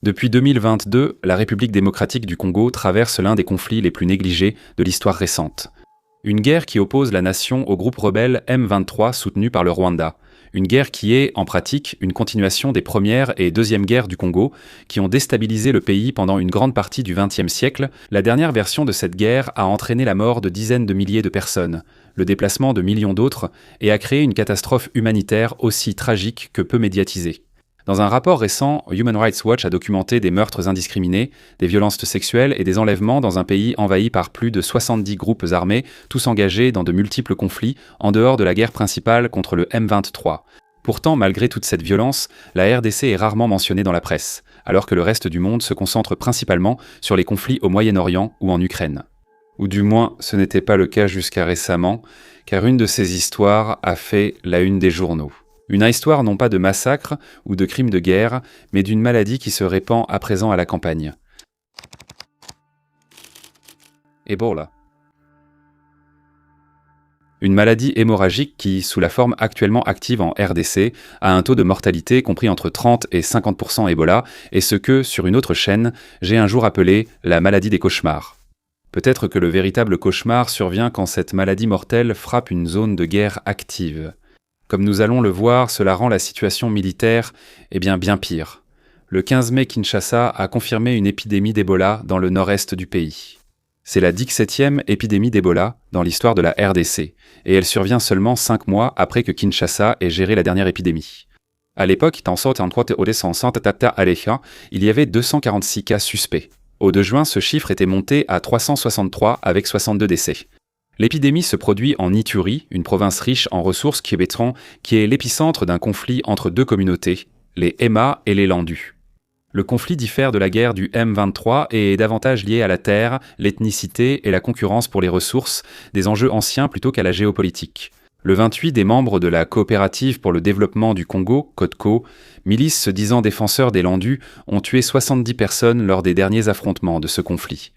Depuis 2022, la République démocratique du Congo traverse l'un des conflits les plus négligés de l'histoire récente. Une guerre qui oppose la nation au groupe rebelle M23 soutenu par le Rwanda. Une guerre qui est, en pratique, une continuation des premières et deuxièmes guerres du Congo, qui ont déstabilisé le pays pendant une grande partie du XXe siècle. La dernière version de cette guerre a entraîné la mort de dizaines de milliers de personnes, le déplacement de millions d'autres, et a créé une catastrophe humanitaire aussi tragique que peu médiatisée. Dans un rapport récent, Human Rights Watch a documenté des meurtres indiscriminés, des violences sexuelles et des enlèvements dans un pays envahi par plus de 70 groupes armés, tous engagés dans de multiples conflits, en dehors de la guerre principale contre le M23. Pourtant, malgré toute cette violence, la RDC est rarement mentionnée dans la presse, alors que le reste du monde se concentre principalement sur les conflits au Moyen-Orient ou en Ukraine. Ou du moins, ce n'était pas le cas jusqu'à récemment, car une de ces histoires a fait la une des journaux. Une histoire non pas de massacre ou de crimes de guerre, mais d'une maladie qui se répand à présent à la campagne. Ebola. Une maladie hémorragique qui, sous la forme actuellement active en RDC, a un taux de mortalité compris entre 30 et 50% Ebola, et ce que, sur une autre chaîne, j'ai un jour appelé la maladie des cauchemars. Peut-être que le véritable cauchemar survient quand cette maladie mortelle frappe une zone de guerre active. Comme nous allons le voir, cela rend la situation militaire bien pire. Le 15 mai, Kinshasa a confirmé une épidémie d'Ebola dans le nord-est du pays. C'est la 17e épidémie d'Ebola dans l'histoire de la RDC, et elle survient seulement 5 mois après que Kinshasa ait géré la dernière épidémie. À l'époque, il y avait 246 cas suspects. Au 2 juin, ce chiffre était monté à 363 avec 62 décès. L'épidémie se produit en Ituri, une province riche en ressources qui est l'épicentre d'un conflit entre deux communautés, les Hema et les Landus. Le conflit diffère de la guerre du M23 et est davantage lié à la terre, l'ethnicité et la concurrence pour les ressources, des enjeux anciens plutôt qu'à la géopolitique. Le 28 des membres de la Coopérative pour le développement du Congo, CODECO, milice se disant défenseurs des Landus, ont tué 70 personnes lors des derniers affrontements de ce conflit.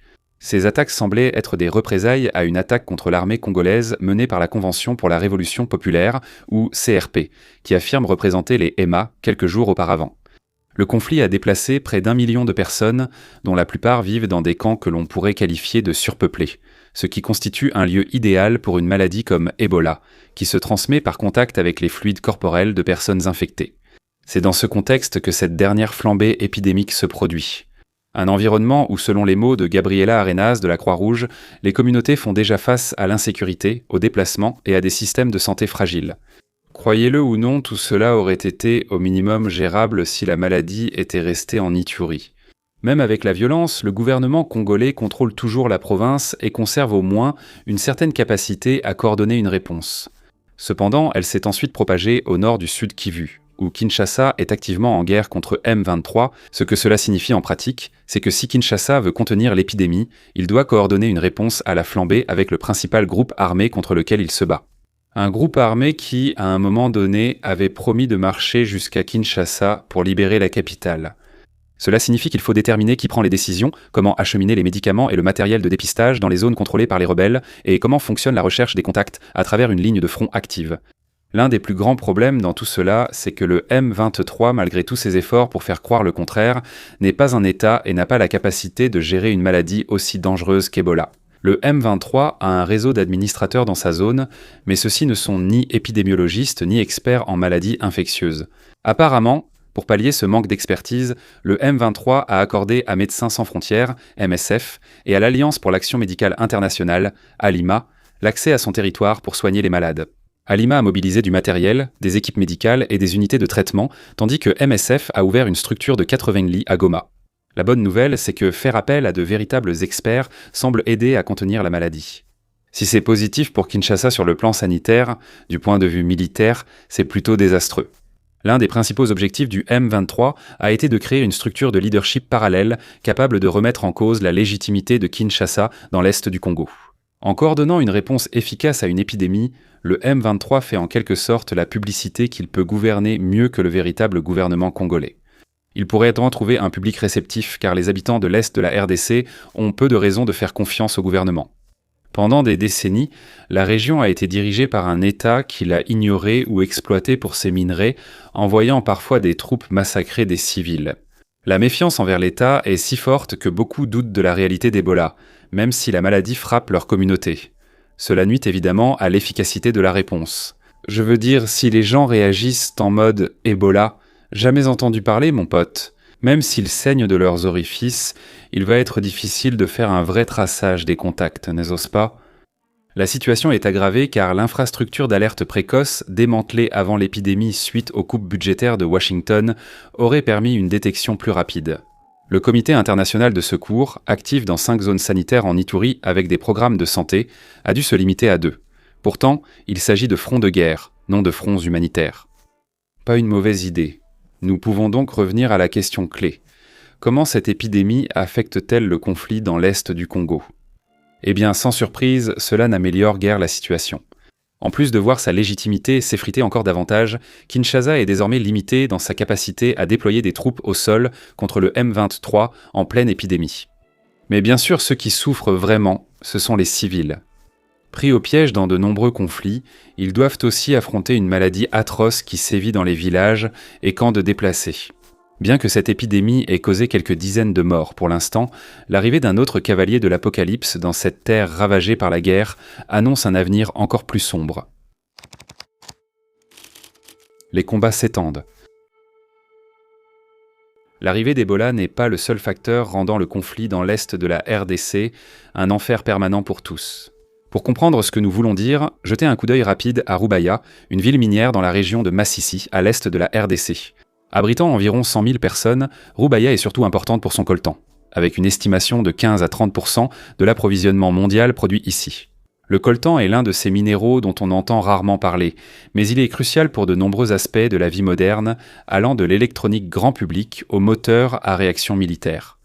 Ces attaques semblaient être des représailles à une attaque contre l'armée congolaise menée par la Convention pour la Révolution populaire, ou CRP, qui affirme représenter les Hema quelques jours auparavant. Le conflit a déplacé près d'1 million de personnes, dont la plupart vivent dans des camps que l'on pourrait qualifier de surpeuplés, ce qui constitue un lieu idéal pour une maladie comme Ebola, qui se transmet par contact avec les fluides corporels de personnes infectées. C'est dans ce contexte que cette dernière flambée épidémique se produit. Un environnement où, selon les mots de Gabriela Arenas de la Croix-Rouge, les communautés font déjà face à l'insécurité, au déplacement et à des systèmes de santé fragiles. Croyez-le ou non, tout cela aurait été au minimum gérable si la maladie était restée en Ituri. Même avec la violence, le gouvernement congolais contrôle toujours la province et conserve au moins une certaine capacité à coordonner une réponse. Cependant, elle s'est ensuite propagée au nord du Sud Kivu, où Kinshasa est activement en guerre contre M23, ce que cela signifie en pratique, c'est que si Kinshasa veut contenir l'épidémie, il doit coordonner une réponse à la flambée avec le principal groupe armé contre lequel il se bat. Un groupe armé qui, à un moment donné, avait promis de marcher jusqu'à Kinshasa pour libérer la capitale. Cela signifie qu'il faut déterminer qui prend les décisions, comment acheminer les médicaments et le matériel de dépistage dans les zones contrôlées par les rebelles, et comment fonctionne la recherche des contacts à travers une ligne de front active. L'un des plus grands problèmes dans tout cela, c'est que le M23, malgré tous ses efforts pour faire croire le contraire, n'est pas un État et n'a pas la capacité de gérer une maladie aussi dangereuse qu'Ebola. Le M23 a un réseau d'administrateurs dans sa zone, mais ceux-ci ne sont ni épidémiologistes ni experts en maladies infectieuses. Apparemment, pour pallier ce manque d'expertise, le M23 a accordé à Médecins sans frontières, MSF, et à l'Alliance pour l'action médicale internationale, ALIMA, l'accès à son territoire pour soigner les malades. ALIMA a mobilisé du matériel, des équipes médicales et des unités de traitement, tandis que MSF a ouvert une structure de 80 lits à Goma. La bonne nouvelle, c'est que faire appel à de véritables experts semble aider à contenir la maladie. Si c'est positif pour Kinshasa sur le plan sanitaire, du point de vue militaire, c'est plutôt désastreux. L'un des principaux objectifs du M23 a été de créer une structure de leadership parallèle capable de remettre en cause la légitimité de Kinshasa dans l'est du Congo. En coordonnant une réponse efficace à une épidémie, le M23 fait en quelque sorte la publicité qu'il peut gouverner mieux que le véritable gouvernement congolais. Il pourrait en trouver un public réceptif car les habitants de l'Est de la RDC ont peu de raisons de faire confiance au gouvernement. Pendant des décennies, la région a été dirigée par un État qui l'a ignoré ou exploité pour ses minerais, envoyant parfois des troupes massacrer des civils. La méfiance envers l'État est si forte que beaucoup doutent de la réalité d'Ebola, même si la maladie frappe leur communauté. Cela nuit évidemment à l'efficacité de la réponse. Je veux dire, si les gens réagissent en mode « Ebola », jamais entendu parler, mon pote. Même s'ils saignent de leurs orifices, il va être difficile de faire un vrai traçage des contacts, n'est-ce pas ? La situation est aggravée car l'infrastructure d'alerte précoce, démantelée avant l'épidémie suite aux coupes budgétaires de Washington, aurait permis une détection plus rapide. Le Comité international de secours, actif dans 5 zones sanitaires en Ituri avec des programmes de santé, a dû se limiter à 2. Pourtant, il s'agit de fronts de guerre, non de fronts humanitaires. Pas une mauvaise idée. Nous pouvons donc revenir à la question clé. Comment cette épidémie affecte-t-elle le conflit dans l'est du Congo ? Eh bien, sans surprise, cela n'améliore guère la situation. En plus de voir sa légitimité s'effriter encore davantage, Kinshasa est désormais limité dans sa capacité à déployer des troupes au sol contre le M23 en pleine épidémie. Mais bien sûr, ceux qui souffrent vraiment, ce sont les civils. Pris au piège dans de nombreux conflits, ils doivent aussi affronter une maladie atroce qui sévit dans les villages et camps de déplacés. Bien que cette épidémie ait causé quelques dizaines de morts pour l'instant, l'arrivée d'un autre cavalier de l'Apocalypse dans cette terre ravagée par la guerre annonce un avenir encore plus sombre. Les combats s'étendent. L'arrivée d'Ebola n'est pas le seul facteur rendant le conflit dans l'est de la RDC un enfer permanent pour tous. Pour comprendre ce que nous voulons dire, jetez un coup d'œil rapide à Rubaya, une ville minière dans la région de Masisi, à l'est de la RDC. Abritant environ 100 000 personnes, Rubaya est surtout importante pour son coltan, avec une estimation de 15 à 30% de l'approvisionnement mondial produit ici. Le coltan est l'un de ces minéraux dont on entend rarement parler, mais il est crucial pour de nombreux aspects de la vie moderne, allant de l'électronique grand public aux moteurs à réaction militaire.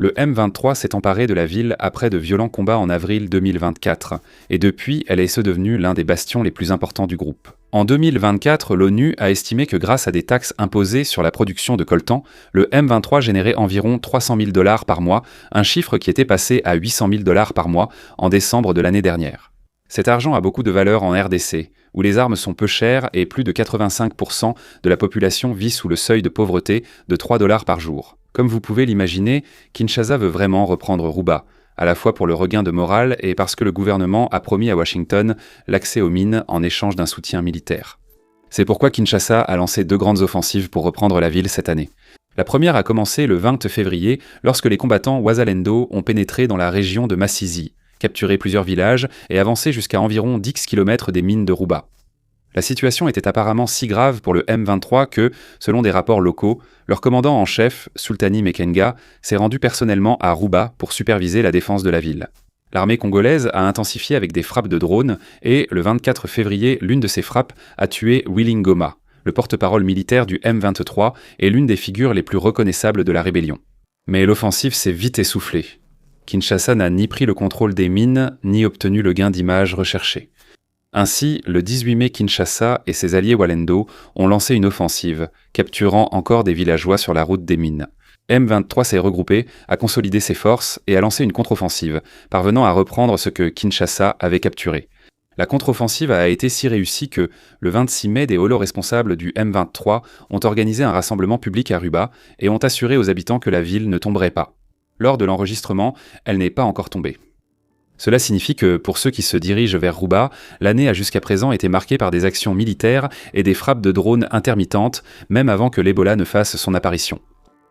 Le M23 s'est emparé de la ville après de violents combats en avril 2024, et depuis, elle est devenue l'un des bastions les plus importants du groupe. En 2024, l'ONU a estimé que grâce à des taxes imposées sur la production de coltan, le M23 générait environ 300 000 $ par mois, un chiffre qui était passé à 800 000 $ par mois en décembre de l'année dernière. Cet argent a beaucoup de valeur en RDC, où les armes sont peu chères et plus de 85% de la population vit sous le seuil de pauvreté de 3 $ par jour. Comme vous pouvez l'imaginer, Kinshasa veut vraiment reprendre Rouba, à la fois pour le regain de morale et parce que le gouvernement a promis à Washington l'accès aux mines en échange d'un soutien militaire. C'est pourquoi Kinshasa a lancé 2 grandes offensives pour reprendre la ville cette année. La première a commencé le 20 février lorsque les combattants Wazalendo ont pénétré dans la région de Masisi, capturé plusieurs villages et avancé jusqu'à environ 10 km des mines de Rouba. La situation était apparemment si grave pour le M23 que, selon des rapports locaux, leur commandant en chef, Sultani Mekenga, s'est rendu personnellement à Rouba pour superviser la défense de la ville. L'armée congolaise a intensifié avec des frappes de drones et, le 24 février, l'une de ces frappes a tué Willy Ngoma, le porte-parole militaire du M23 et l'une des figures les plus reconnaissables de la rébellion. Mais l'offensive s'est vite essoufflée. Kinshasa n'a ni pris le contrôle des mines, ni obtenu le gain d'image recherché. Ainsi, le 18 mai, Kinshasa et ses alliés Walendo ont lancé une offensive, capturant encore des villageois sur la route des mines. M23 s'est regroupé, a consolidé ses forces et a lancé une contre-offensive, parvenant à reprendre ce que Kinshasa avait capturé. La contre-offensive a été si réussie que, le 26 mai, des holo-responsables du M23 ont organisé un rassemblement public à Ruba et ont assuré aux habitants que la ville ne tomberait pas. Lors de l'enregistrement, elle n'est pas encore tombée. Cela signifie que, pour ceux qui se dirigent vers Rouba, l'année a jusqu'à présent été marquée par des actions militaires et des frappes de drones intermittentes, même avant que l'Ebola ne fasse son apparition.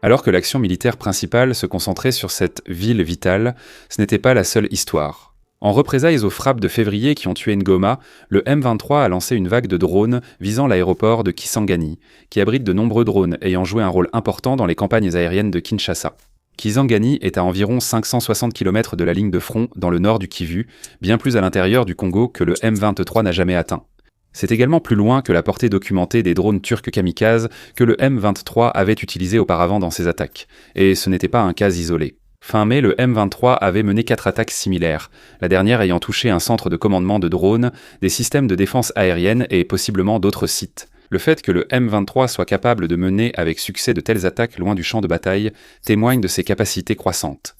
Alors que l'action militaire principale se concentrait sur cette ville vitale, ce n'était pas la seule histoire. En représailles aux frappes de février qui ont tué Ngoma, le M23 a lancé une vague de drones visant l'aéroport de Kisangani, qui abrite de nombreux drones ayant joué un rôle important dans les campagnes aériennes de Kinshasa. Kisangani est à environ 560 km de la ligne de front dans le nord du Kivu, bien plus à l'intérieur du Congo que le M23 n'a jamais atteint. C'est également plus loin que la portée documentée des drones turcs kamikazes que le M23 avait utilisé auparavant dans ses attaques, et ce n'était pas un cas isolé. Fin mai, le M23 avait mené 4 attaques similaires, la dernière ayant touché un centre de commandement de drones, des systèmes de défense aérienne et possiblement d'autres sites. Le fait que le M23 soit capable de mener avec succès de telles attaques loin du champ de bataille témoigne de ses capacités croissantes.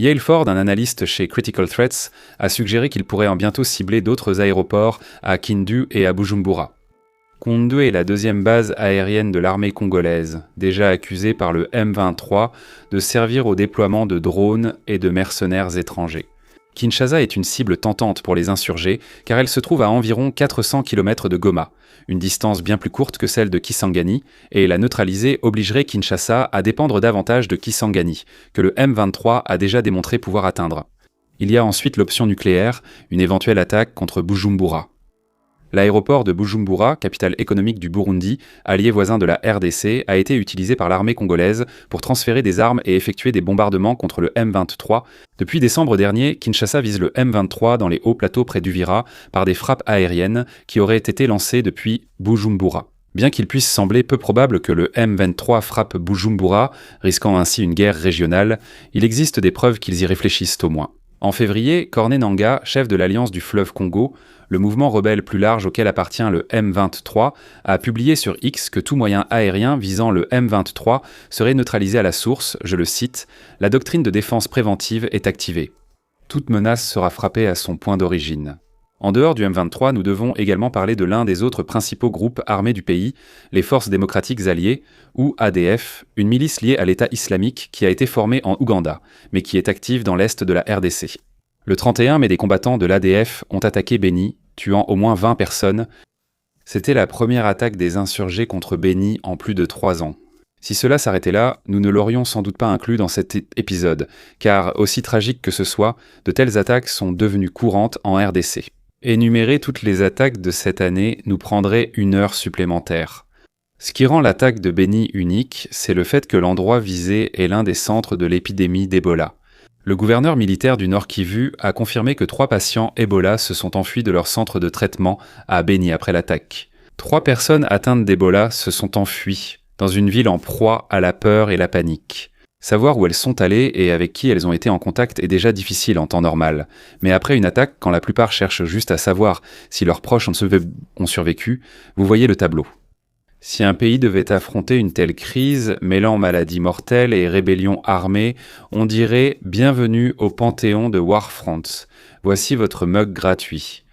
Yale Ford, un analyste chez Critical Threats, a suggéré qu'il pourrait en bientôt cibler d'autres aéroports à Kindu et à Bujumbura. Koundou est la deuxième base aérienne de l'armée congolaise, déjà accusée par le M23 de servir au déploiement de drones et de mercenaires étrangers. Kinshasa est une cible tentante pour les insurgés car elle se trouve à environ 400 km de Goma, une distance bien plus courte que celle de Kisangani, et la neutraliser obligerait Kinshasa à dépendre davantage de Kisangani, que le M23 a déjà démontré pouvoir atteindre. Il y a ensuite l'option nucléaire, une éventuelle attaque contre Bujumbura. L'aéroport de Bujumbura, capitale économique du Burundi, allié voisin de la RDC, a été utilisé par l'armée congolaise pour transférer des armes et effectuer des bombardements contre le M23. Depuis décembre dernier, Kinshasa vise le M23 dans les hauts plateaux près d'Uvira par des frappes aériennes qui auraient été lancées depuis Bujumbura. Bien qu'il puisse sembler peu probable que le M23 frappe Bujumbura, risquant ainsi une guerre régionale, il existe des preuves qu'ils y réfléchissent au moins. En février, Corneille Nangaa, chef de l'Alliance du fleuve Congo, le mouvement rebelle plus large auquel appartient le M23, a publié sur X que tout moyen aérien visant le M23 serait neutralisé à la source, je le cite, « La doctrine de défense préventive est activée. Toute menace sera frappée à son point d'origine. » En dehors du M23, nous devons également parler de l'un des autres principaux groupes armés du pays, les Forces démocratiques alliées, ou ADF, une milice liée à l'État islamique qui a été formée en Ouganda, mais qui est active dans l'est de la RDC. Le 31 mai, des combattants de l'ADF ont attaqué Beni, tuant au moins 20 personnes. C'était la première attaque des insurgés contre Beni en plus de 3 ans. Si cela s'arrêtait là, nous ne l'aurions sans doute pas inclus dans cet épisode, car aussi tragique que ce soit, de telles attaques sont devenues courantes en RDC. Énumérer toutes les attaques de cette année nous prendrait 1 heure supplémentaire. Ce qui rend l'attaque de Beni unique, c'est le fait que l'endroit visé est l'un des centres de l'épidémie d'Ebola. Le gouverneur militaire du Nord Kivu a confirmé que 3 patients Ebola se sont enfuis de leur centre de traitement à Beni après l'attaque. 3 personnes atteintes d'Ebola se sont enfuies dans une ville en proie à la peur et la panique. Savoir où elles sont allées et avec qui elles ont été en contact est déjà difficile en temps normal. Mais après une attaque, quand la plupart cherchent juste à savoir si leurs proches ont survécu, vous voyez le tableau. Si un pays devait affronter une telle crise, mêlant maladie mortelle et rébellion armée, on dirait « Bienvenue au Panthéon de Warfront. Voici votre mug gratuit ».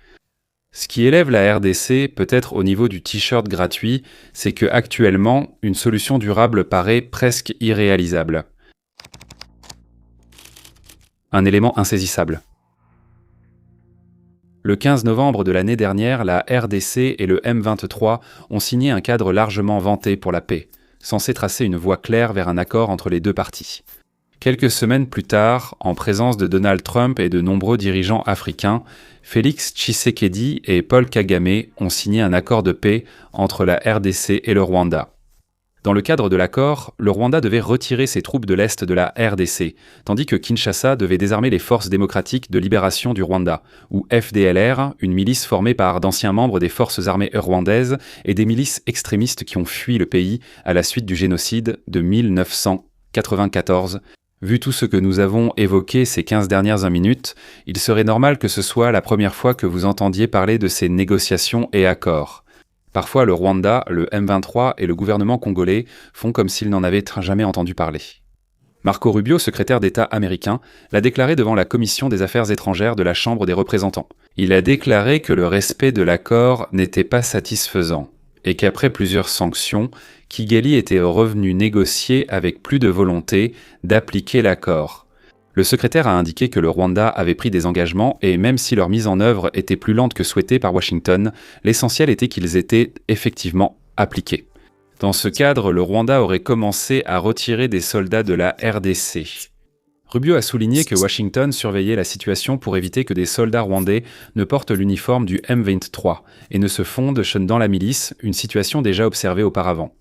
Ce qui élève la RDC, peut-être au niveau du t-shirt gratuit, c'est que actuellement, une solution durable paraît presque irréalisable. Un élément insaisissable. Le 15 novembre de l'année dernière, la RDC et le M23 ont signé un cadre largement vanté pour la paix, censé tracer une voie claire vers un accord entre les deux parties. Quelques semaines plus tard, en présence de Donald Trump et de nombreux dirigeants africains, Félix Tshisekedi et Paul Kagame ont signé un accord de paix entre la RDC et le Rwanda. Dans le cadre de l'accord, le Rwanda devait retirer ses troupes de l'Est de la RDC, tandis que Kinshasa devait désarmer les Forces démocratiques de libération du Rwanda, ou FDLR, une milice formée par d'anciens membres des forces armées rwandaises et des milices extrémistes qui ont fui le pays à la suite du génocide de 1994. Vu tout ce que nous avons évoqué ces 15 dernières minutes, il serait normal que ce soit la première fois que vous entendiez parler de ces négociations et accords. Parfois, le Rwanda, le M23 et le gouvernement congolais font comme s'ils n'en avaient jamais entendu parler. Marco Rubio, secrétaire d'État américain, l'a déclaré devant la Commission des Affaires étrangères de la Chambre des représentants. Il a déclaré que le respect de l'accord n'était pas satisfaisant et qu'après plusieurs sanctions, Kigali était revenu négocier avec plus de volonté d'appliquer l'accord. Le secrétaire a indiqué que le Rwanda avait pris des engagements et même si leur mise en œuvre était plus lente que souhaité par Washington, l'essentiel était qu'ils étaient effectivement appliqués. Dans ce cadre, le Rwanda aurait commencé à retirer des soldats de la RDC. Rubio a souligné que Washington surveillait la situation pour éviter que des soldats rwandais ne portent l'uniforme du M23 et ne se fondent dans la milice, une situation déjà observée auparavant.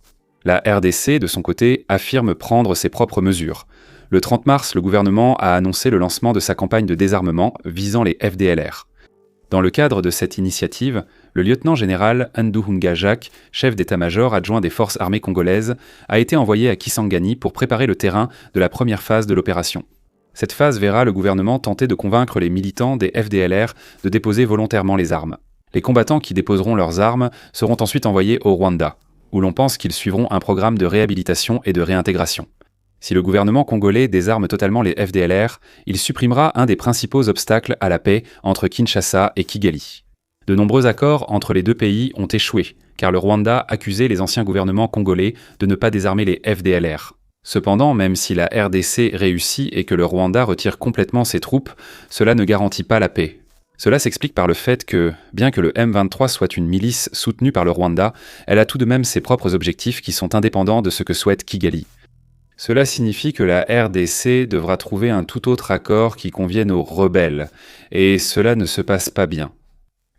La RDC, de son côté, affirme prendre ses propres mesures. Le 30 mars, le gouvernement a annoncé le lancement de sa campagne de désarmement visant les FDLR. Dans le cadre de cette initiative, le lieutenant-général Nduhunga Jacques, chef d'état-major adjoint des forces armées congolaises, a été envoyé à Kisangani pour préparer le terrain de la première phase de l'opération. Cette phase verra le gouvernement tenter de convaincre les militants des FDLR de déposer volontairement les armes. Les combattants qui déposeront leurs armes seront ensuite envoyés au Rwanda, où l'on pense qu'ils suivront un programme de réhabilitation et de réintégration. Si le gouvernement congolais désarme totalement les FDLR, il supprimera un des principaux obstacles à la paix entre Kinshasa et Kigali. De nombreux accords entre les deux pays ont échoué, car le Rwanda accusait les anciens gouvernements congolais de ne pas désarmer les FDLR. Cependant, même si la RDC réussit et que le Rwanda retire complètement ses troupes, cela ne garantit pas la paix. Cela s'explique par le fait que, bien que le M23 soit une milice soutenue par le Rwanda, elle a tout de même ses propres objectifs qui sont indépendants de ce que souhaite Kigali. Cela signifie que la RDC devra trouver un tout autre accord qui convienne aux rebelles, et cela ne se passe pas bien.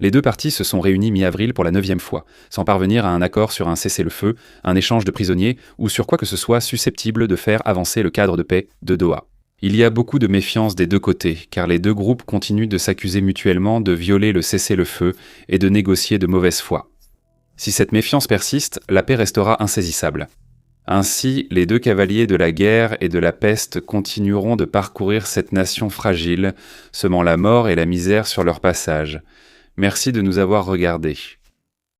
Les deux parties se sont réunies mi-avril pour la 9e fois, sans parvenir à un accord sur un cessez-le-feu, un échange de prisonniers ou sur quoi que ce soit susceptible de faire avancer le cadre de paix de Doha. Il y a beaucoup de méfiance des deux côtés, car les deux groupes continuent de s'accuser mutuellement de violer le cessez-le-feu et de négocier de mauvaise foi. Si cette méfiance persiste, la paix restera insaisissable. Ainsi, les deux cavaliers de la guerre et de la peste continueront de parcourir cette nation fragile, semant la mort et la misère sur leur passage. Merci de nous avoir regardés.